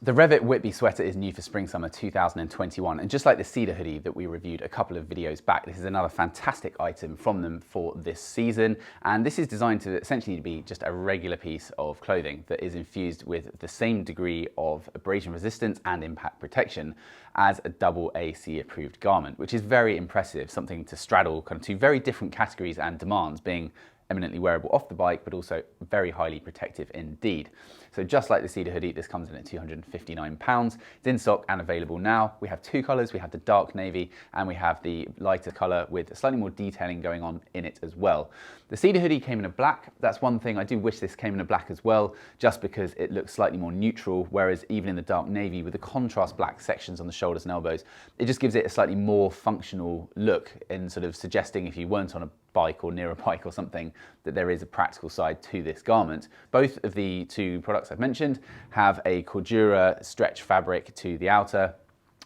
The Rev'it Whitby sweater is new for spring-summer 2021, and just like the cedar hoodie that we reviewed a couple of videos back, this is another fantastic item from them for this season, and this is designed to essentially be just a regular piece of clothing that is infused with the same degree of abrasion resistance and impact protection as a double AC approved garment, which is very impressive, something to straddle kind of two very different categories and demands, being eminently wearable off the bike, but also very highly protective indeed. So just like the cedar hoodie, this comes in at £259. It's in stock and available now. We have two colors. We have the dark navy and we have the lighter color with slightly more detailing going on in it as well. The cedar hoodie came in a black. That's one thing. I do wish this came in a black as well, just because it looks slightly more neutral, whereas even in the dark navy with the contrast black sections on the shoulders and elbows, it just gives it a slightly more functional look, in sort of suggesting if you weren't on a bike or near a bike or something, that there is a practical side to this garment. Both of the two products I've mentioned have a CORDURA stretch fabric to the outer.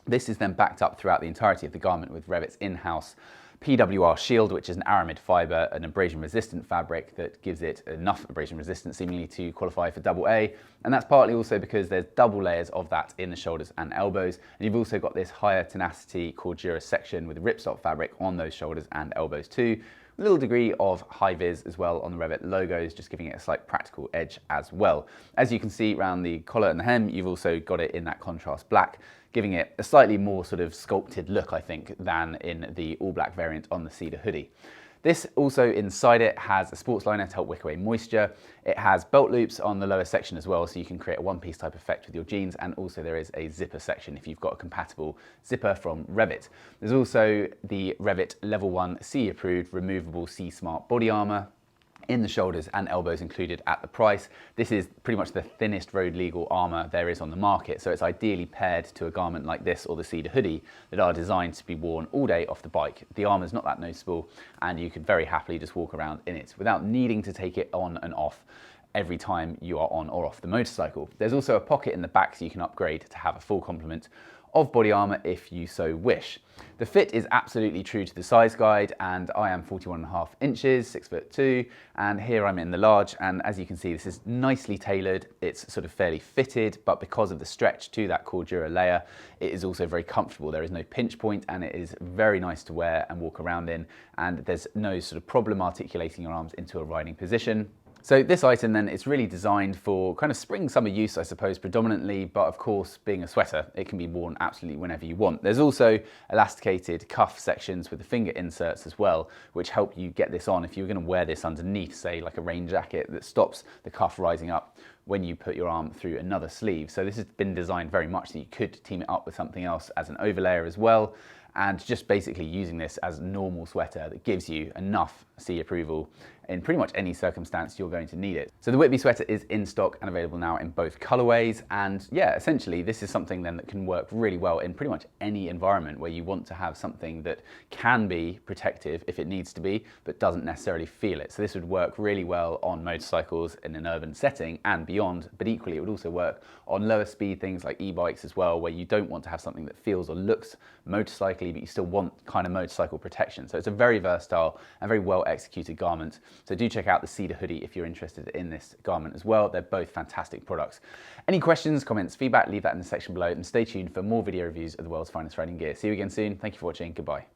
This is then backed up throughout the entirety of the garment with Rev'it's in-house PWR shield, which is an aramid fiber, an abrasion resistant fabric that gives it enough abrasion resistance seemingly to qualify for double A. And that's partly also because there's double layers of that in the shoulders and elbows. And you've also got this higher tenacity CORDURA section with ripstop fabric on those shoulders and elbows too. A little degree of high vis as well on the Rev'it logos, just giving it a slight practical edge as well. As you can see around the collar and the hem, you've also got it in that contrast black, giving it a slightly more sort of sculpted look, I think, than in the all black variant on the cedar hoodie. This also inside it has a sports liner to help wick away moisture. It has belt loops on the lower section as well, so you can create a one-piece type effect with your jeans, and also there is a zipper section if you've got a compatible zipper from Rev'it. There's also the Rev'it Level 1 CE approved removable SEESMART body armor in the shoulders and elbows included at the price. This is pretty much the thinnest road legal armor there is on the market, so it's ideally paired to a garment like this or the cedar hoodie that are designed to be worn all day off the bike. The armor's not that noticeable and you could very happily just walk around in it without needing to take it on and off every time you are on or off the motorcycle. There's also a pocket in the back so you can upgrade to have a full complement of body armor if you so wish. The fit is absolutely true to the size guide, and I am 41.5 inches, 6'2", and here I'm in the large, and as you can see this is nicely tailored. It's sort of fairly fitted, but because of the stretch to that CORDURA layer, it is also very comfortable. There is no pinch point and it is very nice to wear and walk around in, and there's no sort of problem articulating your arms into a riding position. So this item then is really designed for kind of spring summer use, I suppose, predominantly, but of course being a sweater, it can be worn absolutely whenever you want. There's also elasticated cuff sections with the finger inserts as well, which help you get this on if you're going to wear this underneath, say like a rain jacket, that stops the cuff rising up when you put your arm through another sleeve. So this has been designed very much that you could team it up with something else as an overlayer as well, and just basically using this as a normal sweater that gives you enough CE approval in pretty much any circumstance you're going to need it. So the Whitby sweater is in stock and available now in both colorways, and yeah, essentially this is something then that can work really well in pretty much any environment where you want to have something that can be protective if it needs to be, but doesn't necessarily feel it. So this would work really well on motorcycles in an urban setting and beyond, but equally it would also work on lower speed things like e-bikes as well, where you don't want to have something that feels or looks motorcycly, but you still want kind of motorcycle protection. So it's a very versatile and very well executed garment. So do check out the cedar hoodie if you're interested in this garment as well. They're both fantastic products. Any questions, comments, feedback, leave that in the section below, and stay tuned for more video reviews of the world's finest riding gear. See you again soon. Thank you for watching. Goodbye.